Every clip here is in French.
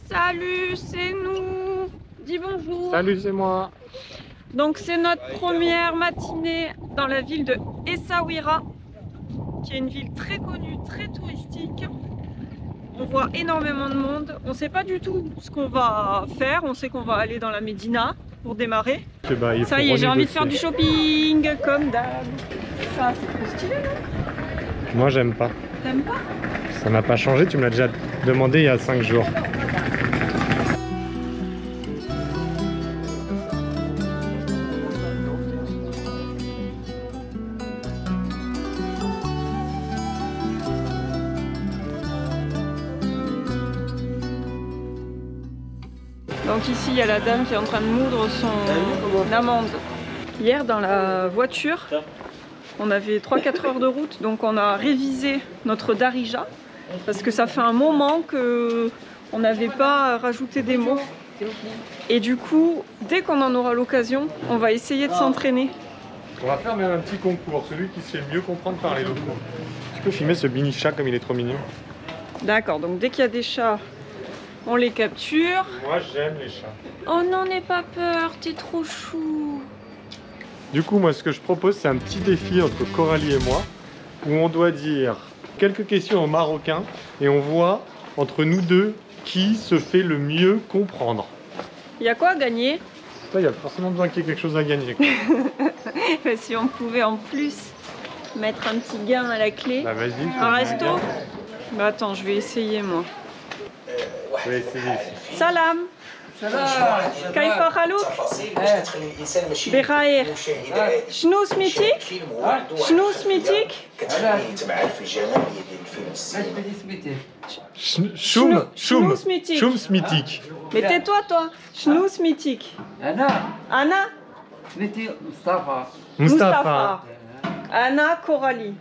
Salut, c'est nous. Dis bonjour. Salut, c'est moi. Donc c'est notre première matinée dans la ville de Essaouira, qui est une ville très connue, très touristique. On voit énormément de monde. On ne sait pas du tout ce qu'on va faire. On sait qu'on va aller dans la Médina pour démarrer. Ça y est, j'ai envie de faire du shopping, comme d'hab. Ça, c'est trop stylé, non? Moi, j'aime pas. T'aimes pas? Ça n'a pas changé, tu me l'as déjà demandé il y a 5 jours. Donc ici, il y a la dame qui est en train de moudre son amande. Hier, dans la voiture, on avait 3-4 heures de route, donc on a révisé notre darija, parce que ça fait un moment qu'on n'avait pas rajouté des mots. Et du coup, dès qu'on en aura l'occasion, on va essayer de s'entraîner. On va faire même un petit concours, celui qui se fait mieux comprendre par les locaux. Tu peux filmer ce mini chat comme il est trop mignon? D'accord, donc dès qu'il y a des chats, on les capture. Moi, j'aime les chats. Oh non, n'aie pas peur, t'es trop chou. Du coup, moi, ce que je propose, c'est un petit défi entre Coralie et moi, où on doit dire quelques questions en marocain, et on voit, entre nous deux, qui se fait le mieux comprendre. Il y a quoi à gagner? Il y a forcément besoin qu'il y ait quelque chose à gagner. Si on pouvait en plus mettre un petit gain à la clé. Bah vas-y. Un resto? Bah attends, je vais essayer moi. Je vais essayer. Salam. كيف حالك؟ بخير. شنو سميتك؟ شنو سميتك؟ Choum Smitik. Mais tais-toi toi. شنو سميتك؟ أنا سميتي مصطفى. Mustapha. أنا كورالي.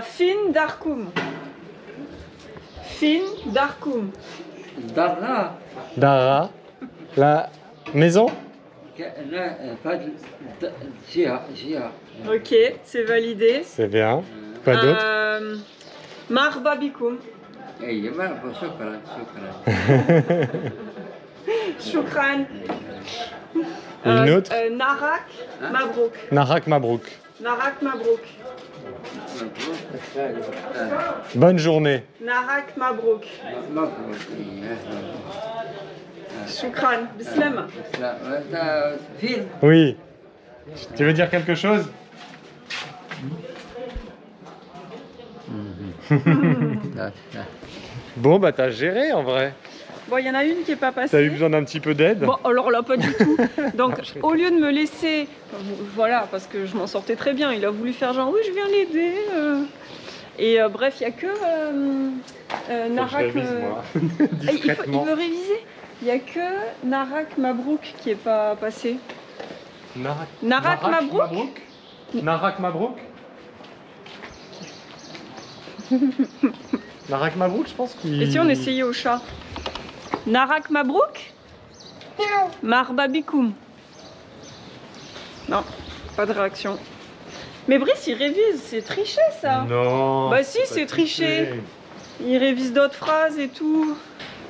فين داركم؟ فين داركم؟ دارنا Dara. La maison. كأننا فهاد جهة. Ok, c'est validé. C'est bien. Quoi d'autre? مرحبا بكم. اي مرحبا شكرا. شكرا. Une autre? نهارك مبروك. Narak Mabrouk. نهارك مبروك. Bonne journée. نهارك مبروك. شكرا. بسلامة. فين Oui. Tu veux dire quelque chose? Bon, bah t'as géré en vrai. Bon, il y en a une qui n'est pas passée. T'as eu besoin d'un petit peu d'aide? Bon, alors là, pas du tout. Donc, au lieu de me laisser... Voilà, parce que je m'en sortais très bien. Il a voulu faire genre, oui, je viens l'aider. Et bref, il n'y a que Narak... Je révise, moi. Il Discrètement. veut réviser. Il n'y a que Narak Mabrouk qui n'est pas passé. Narak Mabrouk. Narak Mabrouk. Narak Mabrouk, je pense qu'il... Et si on essayait au chat? Narak Mabrouk? Marhaba bikoum. Non, pas de réaction. Mais Brice, il révise, c'est triché ça. Non. Bah si, c'est triché. Il révise d'autres phrases et tout.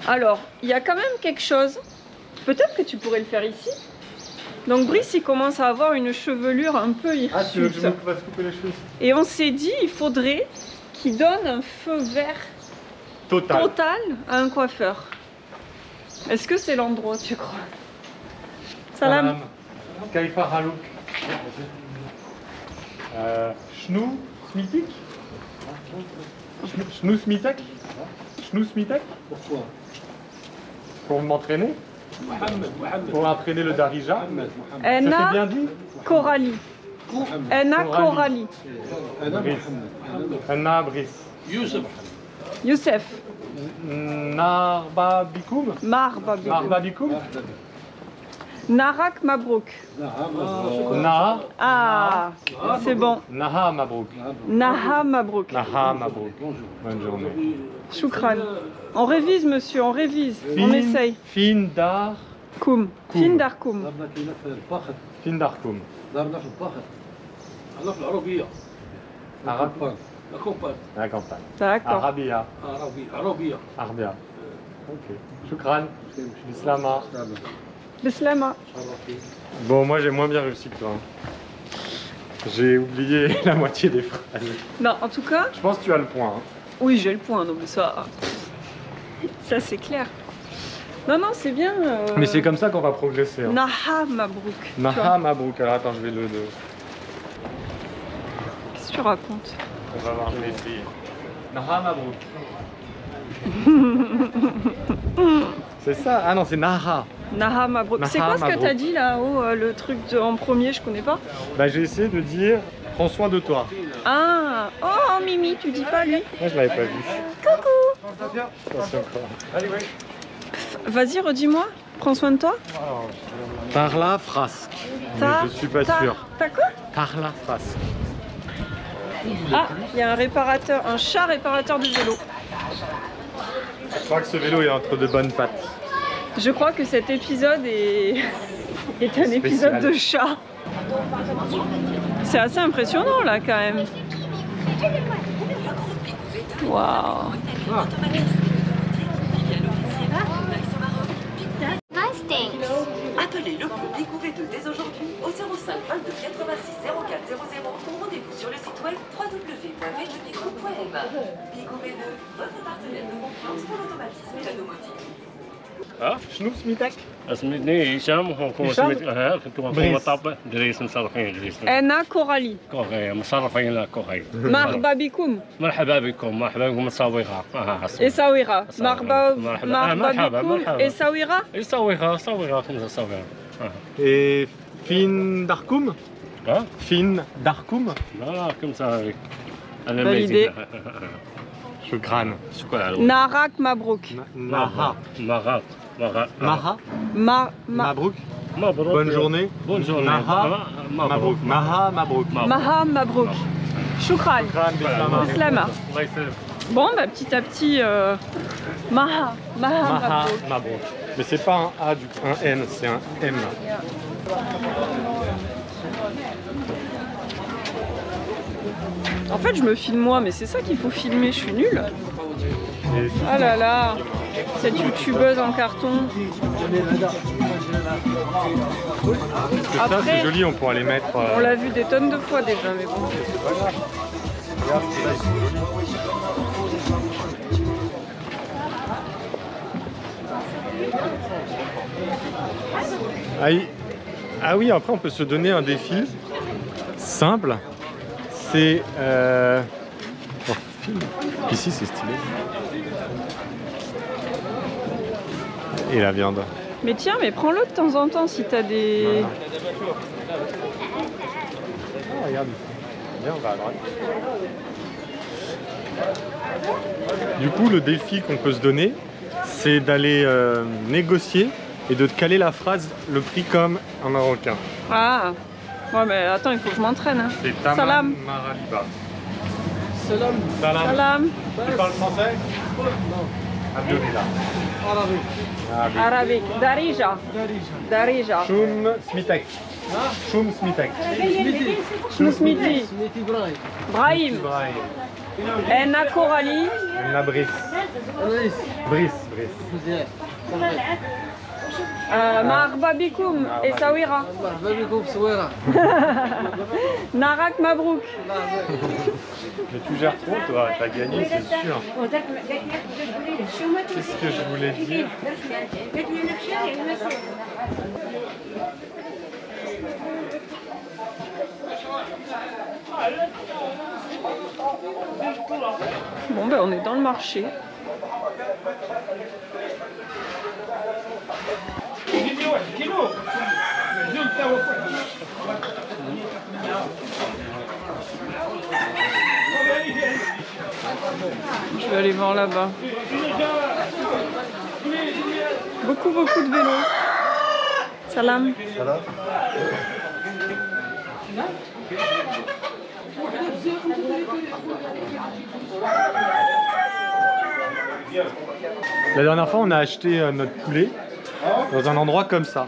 Alors, il y a quand même quelque chose. Peut-être que tu pourrais le faire ici. Donc Brice, il commence à avoir une chevelure un peu Ah, tu veux que hirsute. je me fasse couper les cheveux? Et on s'est dit, il faudrait qu'il donne un feu vert total à un coiffeur. Est-ce que c'est l'endroit, tu crois? Salam. Kaifa Halouk. Shnou Smitik. Shnou Smitek. Shnou Smitek. Pourquoi? Pour m'entraîner. Pour entraîner le darija. Ça fait Anna bien dit? Coralie. Anna Coralie. Anna Brice. Youssef. Narba Bikoum. Marhaba bikoum. Narba Bikoum. Narak Mabrouk. Naha. Ah, c'est bon. Naha Mabrouk. Naha Mabrouk. Naha Mabrouk. Bonne journée. Choukran. On révise, monsieur, on révise. On essaye. Fin dar. Koum. Fin Darkoum. Fin Darkoum. دارنا في البحر أنا في العربية Arabe. La campagne La campagne. D'accord. Arabia. عربية Arbia. Ok. Shukran. Bislama. Bislama. Bon, moi j'ai moins bien réussi que toi. J'ai oublié la moitié des phrases. Non, en tout cas, Je pense que tu as le point. Hein. oui, j'ai le point, non mais ça c'est clair. Non, non, c'est bien. Mais c'est comme ça qu'on va progresser. Hein. Naha Mabrouk. tu vois. Naha Mabrouk. Alors attends, je vais le. Qu'est-ce que tu racontes? On va voir, je vais essayer. Naha Mabrouk. C'est ça? Ah non, c'est Naha. Naha Mabrouk. C'est Naha quoi ce que Mabrouk. t'as dit là-haut, le truc en premier, je connais pas? Bah j'ai essayé de dire prends soin de toi. Ah, oh Mimi, tu dis pas lui. Moi je l'avais pas vu. Coucou. Attention quoi. Vas-y, redis-moi. Prends soin de toi. Tarla frasque. Mais je suis pas sûr. T'as quoi? Tarla frasque. Ah, il y a un réparateur, un chat réparateur de vélo. Je crois que ce vélo est entre de bonnes pattes. Je crois que cet épisode est un épisode de chat. C'est assez impressionnant là quand même. Waouh. Appelez le groupe Bigou V2 dès aujourd'hui au 05 22 86 04 00 ou rendez-vous sur le site web www.v2bigou.m. Bigou V2, votre partenaire de confiance pour l'automatisme et la domotique. Schnoeps mitak. اسمي هشام وكون هشام؟ سميت كنت بريس. مطب دريس مصرفين دريس Anna Coralie. كوغي مصرفين كوغي Marba Bikoum. مرحبا بكم مرحبا بكم تصاويغا Essaouira. مرحبا. Marba مرحبا، Bikoum. مرحبا. Essaouira. صاويغا كم تصاويغا Et Fin Darkoum. ها Fin Darkoum. لا كم تصاويغ انا Validé. Shukran. شكرا على Narak Mabrouk. Naha. مغاط Maha. Mabrouk. مبروك Bonne journée. بون جورني Naha Mabrouk. Maha Mabrouk. Maha Mabrouk. Shukran. Shukran Bislama. Bislama. Allah ysalem. Bon, bah petit à petit, Maha Maha Mabrouk. Mabrouk. Mais c'est pas un A, un N, c'est un M. En fait, je me filme moi, mais c'est ça qu'il faut filmer, je suis nulle. Et Ah là là, cette youtubeuse en carton. ça, Après, c'est joli, on pourra les mettre. on l'a vu des tonnes de fois déjà, mais bon. C'est pas grave. Regarde, là, ils sont jolis. Ah oui, après on peut se donner un défi simple. C'est oh, film. Ici c'est stylé. Et la viande. Mais tiens, mais prends-le de temps en temps si t'as des... Oh, regarde ici. Viens, on va à droite. Du coup, le défi qu'on peut se donner, c'est d'aller négocier et de te caler la phrase, le prix comme un Marocain. Ah, ouais, mais attends, il faut que je m'entraîne. Hein. C'est Taman Salam. Maraliba. Salam. Salam. Salam. Tu parles français? Non. Alhamdulillah. Arabique. Arabique. Darija. Darija. Choum Smitek. Choum Smitek. Smiti. Smiti Ibrahim. Brahim. Ibrahim. Enna Coralie. La Brice. Anis. Brice. Mzien. Marba Bikoum. Essaouira. مرحبا بكم في صويرة. Narak Mabrouk. Mais tu gères trop, toi. T'as gagné, c'est sûr. Qu'est-ce que je voulais dire? Bon, ben on est dans le marché. Je vais aller voir là-bas. Beaucoup de vélos. Salam. Salam. La dernière fois, on a acheté notre poulet dans un endroit comme ça.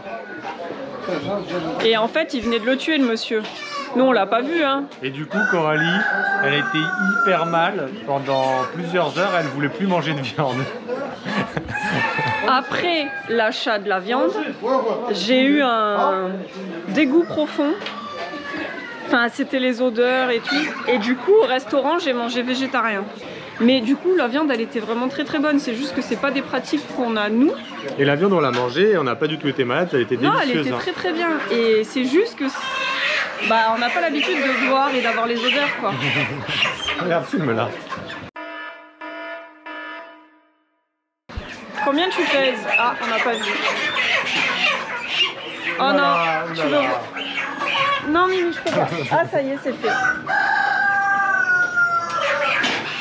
Et en fait, il venait de le tuer, le monsieur. Nous, on l'a pas vu, hein. Et du coup, Coralie, elle a été hyper mal pendant plusieurs heures. Elle voulait plus manger de viande. Après l'achat de la viande, j'ai eu un dégoût profond. Enfin, c'était les odeurs et tout. Et du coup, au restaurant, j'ai mangé végétarien. Mais du coup, la viande, elle était vraiment très très bonne. C'est juste que c'est pas des pratiques qu'on a nous. Et la viande, on l'a mangée et on n'a pas du tout été malade, ça a été Non, délicieuse. elle était très très bien. Et c'est juste que bah, on n'a pas l'habitude de voir et d'avoir les odeurs, quoi. Regarde, filme-là. Combien tu pèses? Ah, on n'a pas vu. Oh non, tu veux... Non, Mimi, je peux pas. Ah, ça y est, c'est fait.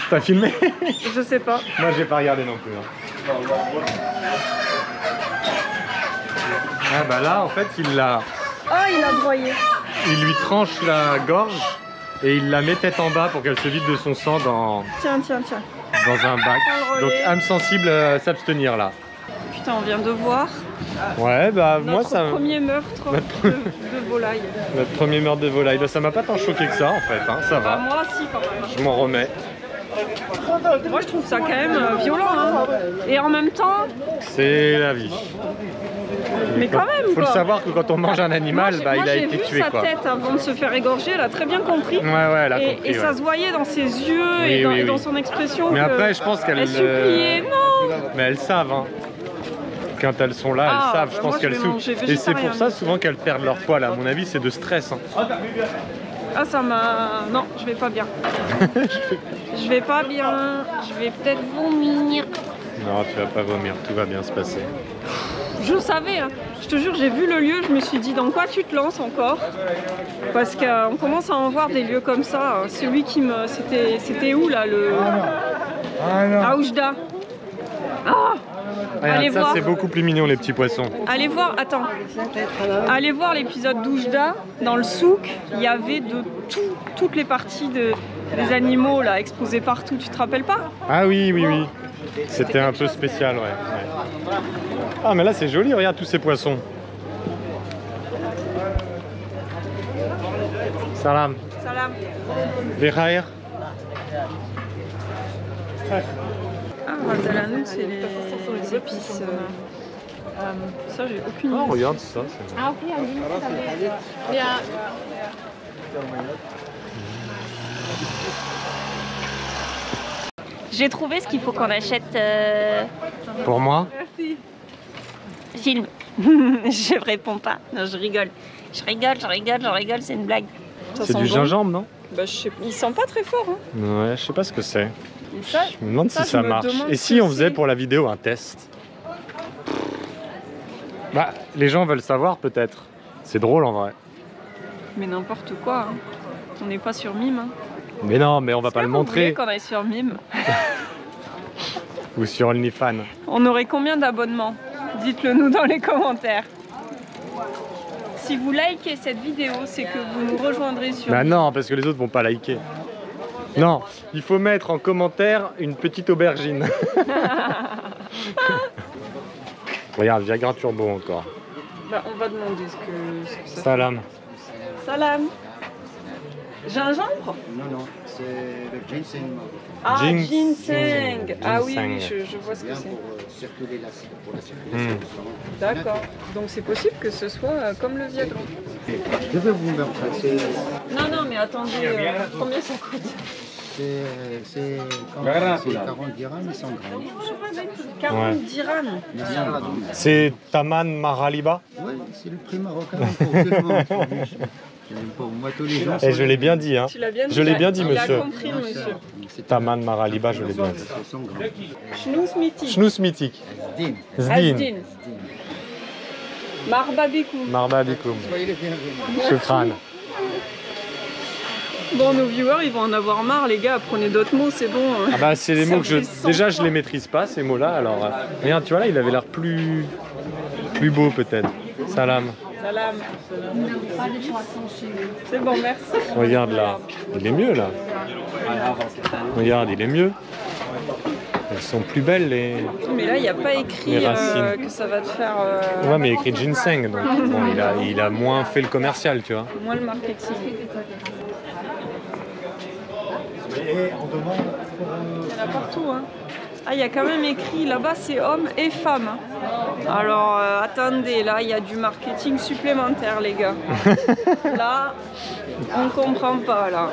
T'as filmé? Je sais pas. Moi, j'ai pas regardé non plus. Hein. Ah bah là, en fait, il la... Ah, il a broyé. Il lui tranche la gorge et il la met tête en bas pour qu'elle se vide de son sang dans Tiens. un bac. relais. Donc âme sensible s'abstenir là. Putain, on vient de voir Ouais, bah moi notre ça... premier meurtre de volaille. Notre premier meurtre de volaille. Bah, ça m'a pas tant choqué que ça en fait, hein. Ça Bah, va. moi, si, quand même. Je m'en remets. Moi, je trouve ça quand même violent. Hein. Et en même temps, C'est la vie. mais quand même, Faut quoi. le savoir que quand on mange un animal, Moi, bah, il a j'ai été vu tué sa quoi. tête avant de se faire égorger, elle a très bien compris. Ouais, elle a compris. Et ça ouais. se voyait dans ses yeux Oui, et, dans, oui, et dans oui. son expression. Mais que après, je pense qu'elles... elle suppliait, non. Mais elles savent, hein. Quand elles sont là, Ah, elles savent, bah, je moi, pense je qu'elles vais souffrent. manger Et c'est végétarien. pour ça souvent qu'elles perdent leur poil, à mon avis, c'est de stress. Hein. Ah, ça m'a... Non, je vais pas bien. Je vais pas bien. Je vais peut-être vomir. Non, tu vas pas vomir, tout va bien se passer. Je le savais, hein. Je te jure, j'ai vu le lieu, je me suis dit dans quoi tu te lances encore? Parce qu'on commence à en voir des lieux comme ça. Celui qui me... C'était où là le... À Oujda. Ah, Regarde, allez ça voir. c'est beaucoup plus mignon les petits poissons. Allez voir, attends. Allez voir l'épisode d'Oujda. Dans le souk, il y avait de toutes les parties des animaux là exposés partout. Tu te rappelles pas? Ah oui. C'était un peu spécial, ouais. Ah mais là c'est joli, regarde tous ces poissons. Salam. Salam. Behair. Ah, Razalanout, c'est les épices. Ça, j'ai aucune Oh idée. regarde ça. Ah, ok, ja. J'ai trouvé ce qu'il faut qu'on achète. Pour moi, Film. Je réponds pas. Non, je rigole. Je rigole, c'est une blague. Ça c'est sent du bon. gingembre, non? Bah, je sais... Il sent pas très fort. Hein. Ouais, je sais pas ce que c'est. Et ça, Je me demande Ça, si je ça me marche. demande Et ce si que on faisait c'est. pour la vidéo un test? Bah, les gens veulent savoir peut-être. C'est drôle en vrai. mais n'importe quoi. Hein. On n'est pas sur Mime. Hein. Mais non, mais on va Est-ce pas que le vous voulez montrer. qu'on aille sur Mime. Ou sur OnlyFans. On aurait combien d'abonnements? Dites-le nous dans les commentaires. Si vous likez cette vidéo, c'est que vous nous rejoindrez sur... Bah non, parce que les autres vont pas liker. Non, il faut mettre en commentaire une petite aubergine. Regarde, Viagra Turbo encore. Bah, on va demander ce que ça... Salam. Salam. Gingembre? Non, c'est le ginseng Ah, Gin- ginseng. Ah oui, ginseng. oui, je vois ce que bien c'est. pour circuler pour la circulation du sang. D'accord. Donc c'est possible que ce soit comme le Viagra. Je vais vous mettre ça. Non, mais attendez, combien ça coûte? C'est 40 dirhams et 100 grammes. 40 dirhams. Mais 100 grammes. C'est Taman Maraliba. Oui, c'est le prix marocain pour tout le monde. Pour moi, tous les gens. Et je l'ai bien dit, hein. Tu l'as bien dit. Je l'ai bien dit, Il a monsieur. compris, monsieur. Taman Maraliba, je l'ai bien dit. C'est 100 grammes. Schnous miti. Schnous mythique. Din. Zdin. Asdin. Marba bikoum. Marba bikoum. Soyez les bienvenus. Shukran. Bon, nos viewers, ils vont en avoir marre, les gars. Apprenez d'autres mots, c'est bon. Ah bah c'est les Ça mots que je... fait 100 Déjà je fois. les maîtrise pas ces mots-là, alors... Regarde, tu vois là, il avait l'air plus beau peut-être. Salam. Salam. C'est bon, merci. Regarde là. Il est mieux là. Regarde, il est mieux. Elles sont plus belles les... Mais là, il n'y a pas écrit Les racines. que ça va te faire Ouais mais écrit ginseng, donc bon, il a moins fait le commercial, tu vois. moins le marketing. Et on demande Il y en a partout, hein. Ah, il y a quand même écrit là-bas, c'est hommes et femmes. Alors, attendez, là, il y a du marketing supplémentaire, les gars. Là, on comprend pas, là.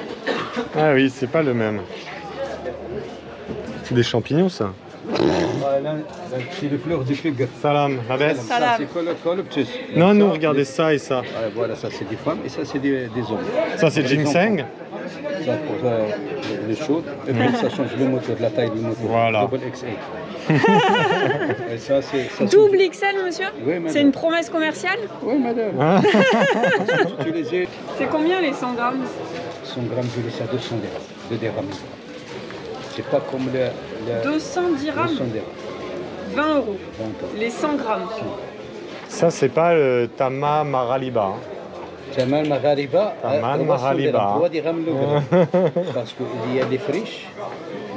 Ah oui, c'est pas le même. C'est des champignons, ça. C'est les fleurs du figues. Salam, Abès. Salam. C'est coloptus. Non, nous, regardez ça et ça. Voilà, ça c'est des femmes et ça c'est des hommes. Ça, c'est ginseng. Ça pour les choses. Et puis ça change le moteur, la taille du moteur. Voilà. Double XL. Et ça, c'est Double XL, monsieur? Oui, madame. C'est une promesse commerciale? Oui, madame. Hein? Utilisé C'est combien les 100 grammes? 100 grammes, je laisse à 200 dirhams. 2 dirhams. C'est pas comme le 200 dirhams, 200 dirhams. 20 euros. Les 100 grammes. Ça, c'est pas le Tama Maraliba. hein. Tamal Maghariba, Tamal Maghariba. 3 dirhams le gramme. Parce qu'il y a des friches.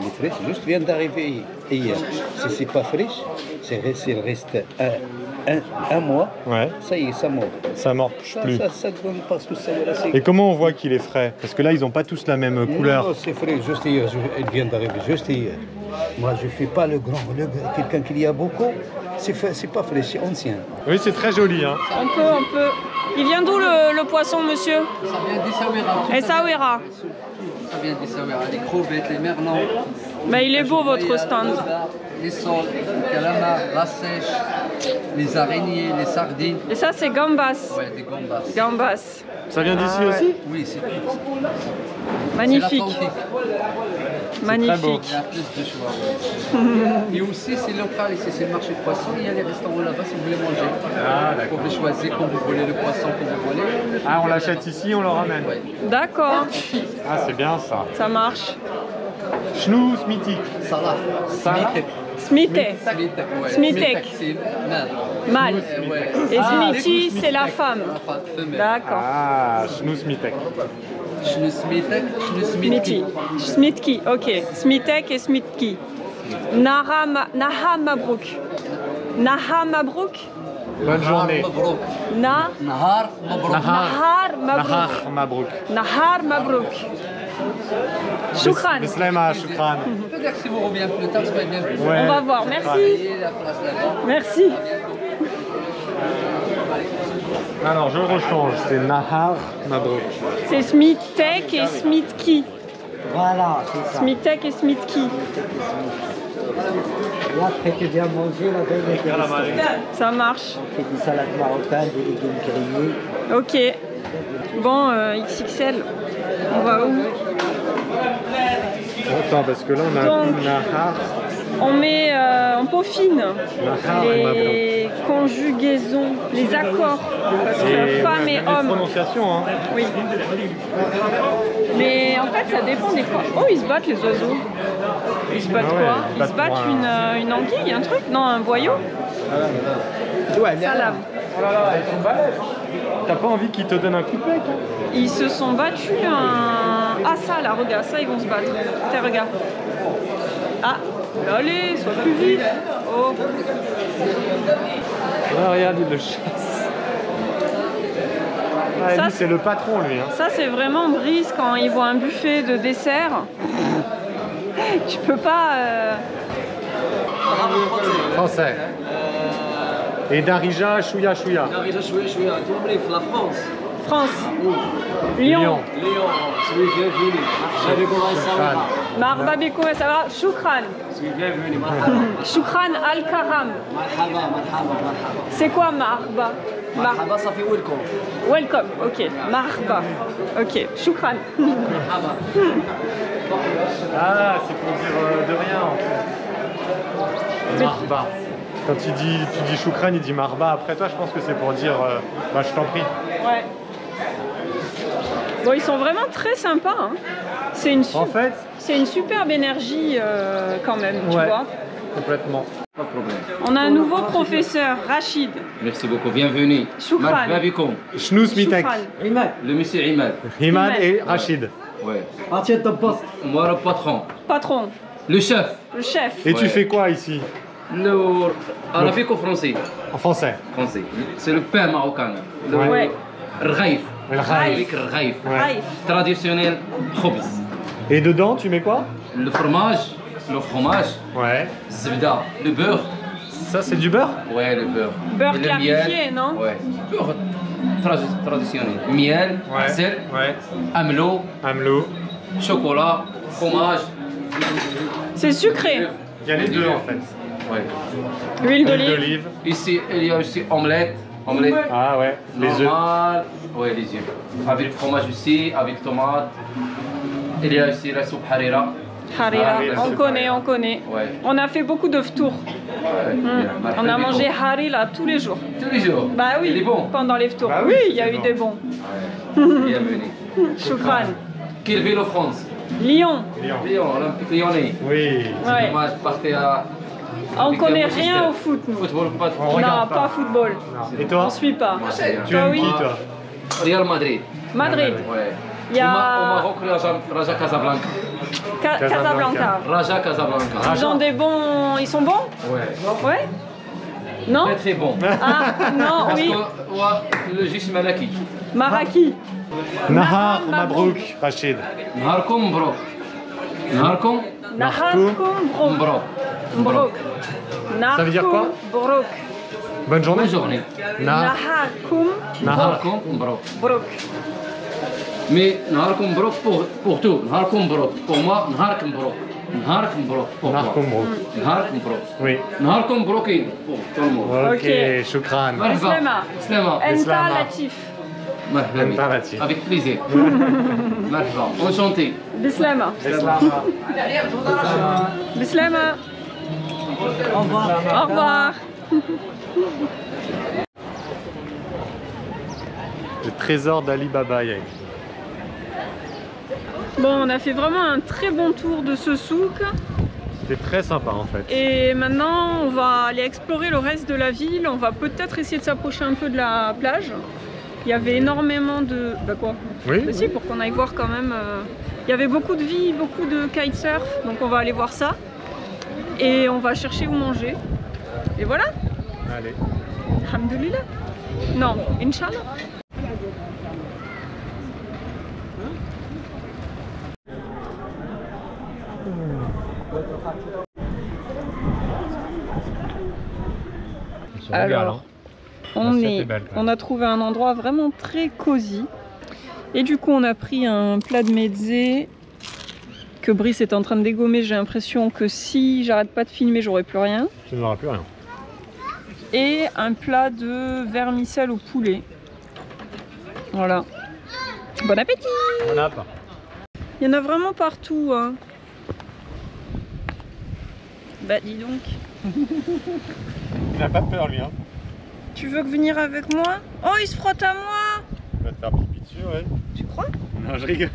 Les friches juste viennent d'arriver hier. Si c'est pas friche, s'il reste un mois, Ouais, ça y est, ça mord. ça marche plus. Ça donne parce que ça voilà, c'est. Et comment on voit qu'il est frais? Parce que là, ils n'ont pas tous la même couleur. Non, c'est frais, juste hier. Il vient d'arriver juste hier. Moi, je fais pas le grand. Quelqu'un qui y a beaucoup, c'est pas frais, c'est ancien. Oui, c'est très joli. Hein. On peut. Il vient d'où le poisson, monsieur? Ça vient d'Essaouira. Essaouira. Ça vient d'Essaouira. Les crevettes, les merlans. Mais il est beau votre stand. Les sols, les calamars, la sèche, les araignées, les sardines. Et ça, c'est gambas. Ouais, des gambas. Gambas. Ça vient d'ici Ah ouais. aussi? Oui, c'est Magnifique. Magnifique. Il y a plus de choix. Et aussi, c'est local ici, c'est le marché de poisson. Il y a les restaurants là-bas si vous voulez manger. Ah, Vous pouvez choisir quand vous voulez le poisson que vous voulez. Ah, on l'achète ici, on le ramène. Ouais. D'accord. Ah, c'est bien ça. Ça marche. Chnou mythique. Salah. Salah. Smitek. Smitek, ouais. Smitek. C'est mal. Mâle. Ouais. Et Ah, smiti, c'est la femme. Enfin, femelle. D'accord. Ah, chnou mythique. Shnu smitek, shnu Smiti. smitki. Smitki, ok. Smitek et Smitki. Naha Mabrouk. Naha Mabrouk. Bonne journée. Mabrouk. Nahar Nahar Mabrouk. Mabrouk. Nahar Mabrouk. Nahar Mabrouk. Shukran. Bislema, shukran. Peut-être que si vous revenez plus tard, c'est bien. Ouais. On va voir, merci. Et la place là-bas. Merci. Alors, je rechange. C'est Nahar Mabrouk. C'est Smitek et Smitki. Voilà, c'est ça. Smitek et Smitki. Là, après que bien manger, la belle est restaurée. Ça marche. On fait des salades marocaines, des légumes grillés. Ok. Bon, XXL. On va où? Attends, parce que là, on a un Donc, coup Nahar. on peaufine Nahar les conjugaisons, les accords. Parce que femme et même homme. les prononciations, hein. Oui. Mais en fait, ça dépend des fois. Oh, ils se battent les oiseaux. Ils se battent Ah ouais, quoi? ils Ils se battent battent pour une anguille, un truc? Non, un boyau? Salam. Oh là là, ils sont balèzes. T'as pas envie qu'ils te donnent un coup de bec? Ils se sont battus un... Ah ça là, regarde, ça ils vont se battre. Tiens, regarde. Ah, allez, sois plus vite. Oh. Ah, regarde, il le chasse. Ah, Ça, lui, c'est le patron, lui. Hein. Ça c'est vraiment Brice quand il voit un buffet de dessert. Tu peux pas... Français. Et Darija, chouya, chouya. Darija, chouya, chouya. Tu oublies, la France. France. Lyon. Lyon, soyez bienvenus. J'avais commencé à Marhaba bikoum, ça va? Shukran. soyez bienvenus. Shukran al-Karam. Marhaba, marhaba, marhaba. C'est quoi marhaba? Marhaba, ça fait welcome. Welcome, ok. Marhaba. Ok, shukran. Marhaba. Ah, c'est pour dire de rien, en fait. Marba. Quand tu dis choukran, il dit marba. Après toi, je pense que c'est pour dire bah, je t'en prie. Ouais. Bon, ils sont vraiment très sympas. Hein. C'est une, En fait, c'est une superbe énergie quand même, tu ouais, vois. complètement. Pas de problème. On a un nouveau professeur, Rachid. Merci beaucoup, bienvenue. Shukran. Marhaba bikoum. Chnous Mitek. Shukran. Le monsieur Imad. Imad et Rachid. Ouais. Ah, tiens, ton poste. Moi le patron. Patron, Le chef. le chef. Et tu Ouais. fais quoi ici? Le arabique ou français? En français. Français. C'est le pain marocain. Le Ouais. rghaïf. Le rghaïf. Rghaïf. Ouais. Raif. Traditionnel khobz. Et dedans, tu mets quoi? Le fromage le fromage, Ouais. zebda, le beurre. Ça, c'est du beurre? Ouais, le beurre. Beurre Et le clarifié, miel. non? Ouais. Beurre traditionnel. Miel, Ouais. sel, Ouais. amelo, Amelot. chocolat, fromage. C'est sucré. Il y a les deux en fait. Ouais. Huile Huile d'olive. Ici, il y a aussi omelette. Omelette. Ah ouais, les œufs. Normal. Ouais, les œufs. Avec le fromage aussi, avec tomate. Il y a aussi la soupe harira. Harira, Ah, on connaît, on connaît. Ouais. On a fait beaucoup de ftours. Ouais. On a mangé harira tous les jours. Tous les jours. Bah oui, Il est bon. pendant les ftours. Bah oui, oui, il y a c'est eu bon. des bons. Bienvenue. Choukran. Quelle ville en France? Lyon. Lyon. Lyon, Olympique Lyonnais. Oui. Ouais. Moi, je partais à. On connaît rien au foot, nous. Football, pas de On Non, regarde pas football. Non. Et toi? On suit pas. Tu Toi, aimes oui. qui toi? Real Madrid. Madrid. Ouais. Il y a- Au Maroc, Raja Casablanca. Casablanca. Raja Casablanca. Ils ont des bons. Ils sont bons? Ouais. Ouais? Non? Très très bon. Ah, non, Parce oui. que ouais, le jus Malaki. Maraki. Nahar Mabrouk, Rachid. Naharkom Mbrok. Naharkom Naharkoum Brok. Mbrok. Brok. Ça veut dire quoi? Brok. Bonne journée. Bonne journée. Naharkoum Naharkom Mbrok. Brok. Mais Naharkom Mbrok pour tout. Naharkom Mbrok. Pour moi, Naharkom Mbrok. Naharkom Mbrok. Pour moi. Narkom Brouk. Naharkom Mbrok. Oui. Naharkom Mbrokine. Pour tout le monde. Ok, Ok. choukran. Slema. Slema. Enta Islama. Latif. Marhaba. Enta Latif. Avec plaisir. Marhaba. Enchanté. Bislama. Islama. Bislama. Au revoir. Au revoir. Le trésor d'Ali Baba. Bon, on a fait vraiment un très bon tour de ce souk. C'était très sympa en fait. Et maintenant, on va aller explorer le reste de la ville. On va peut-être essayer de s'approcher un peu de la plage. Il y avait énormément de... Bah quoi? Oui. Mais si, pour qu'on aille voir quand même. Il y avait beaucoup de vie, beaucoup de kitesurf. Donc on va aller voir ça. Et on va chercher où manger. Et voilà. Allez. Alhamdoulilah. Non, Inch'Allah. Alors, on a trouvé un endroit vraiment très cosy. Et du coup, on a pris un plat de mezze que Brice est en train de dégommer. J'ai l'impression que si j'arrête pas de filmer, j'aurai plus rien. Tu n'auras plus rien. Et un plat de vermicelle au poulet. Voilà. Bon appétit! Bon app. Il y en a vraiment partout, hein. Bah dis donc. Il n'a pas peur lui hein. Tu veux venir avec moi? Oh, il se frotte à moi! Il va te faire pipi dessus, ouais. Tu crois? Non, je rigole.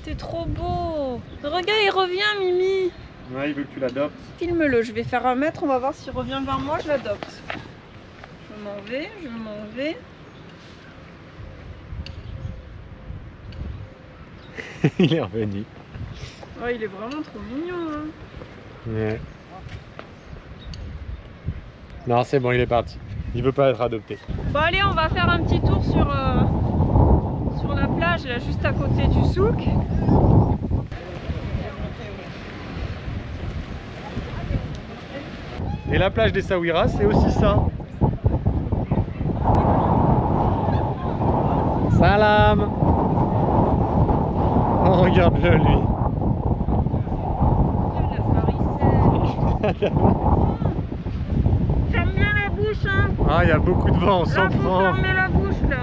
T'es trop beau! Regarde, il revient, Mimi! Ouais, il veut que tu l'adoptes. Filme-le, je vais faire 1 mètre, on va voir s'il revient vers moi, je l'adopte. Je m'en vais, je m'en vais. Il est revenu. Ouais, il est vraiment trop mignon, hein. Ouais. Non, c'est bon, il est parti. Il veut pas être adopté. Bon allez, on va faire un petit tour sur la plage, là, juste à côté du souk. Et la plage des Saouira, c'est aussi ça. Salam. Oh, regarde-le, lui. Ferme bien la bouche, hein. Ah, il y a beaucoup de vent, on s'en Là, faut prend. fermer la bouche, là.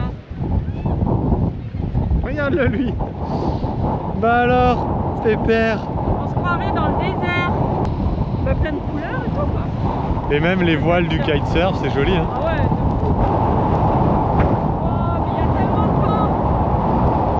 Regarde-le, lui. Bah alors, pépère. On se croirait dans le désert. Bah, plein de couleurs et tout, quoi. Et même les voiles du kitesurf, c'est joli, hein. Ah ouais,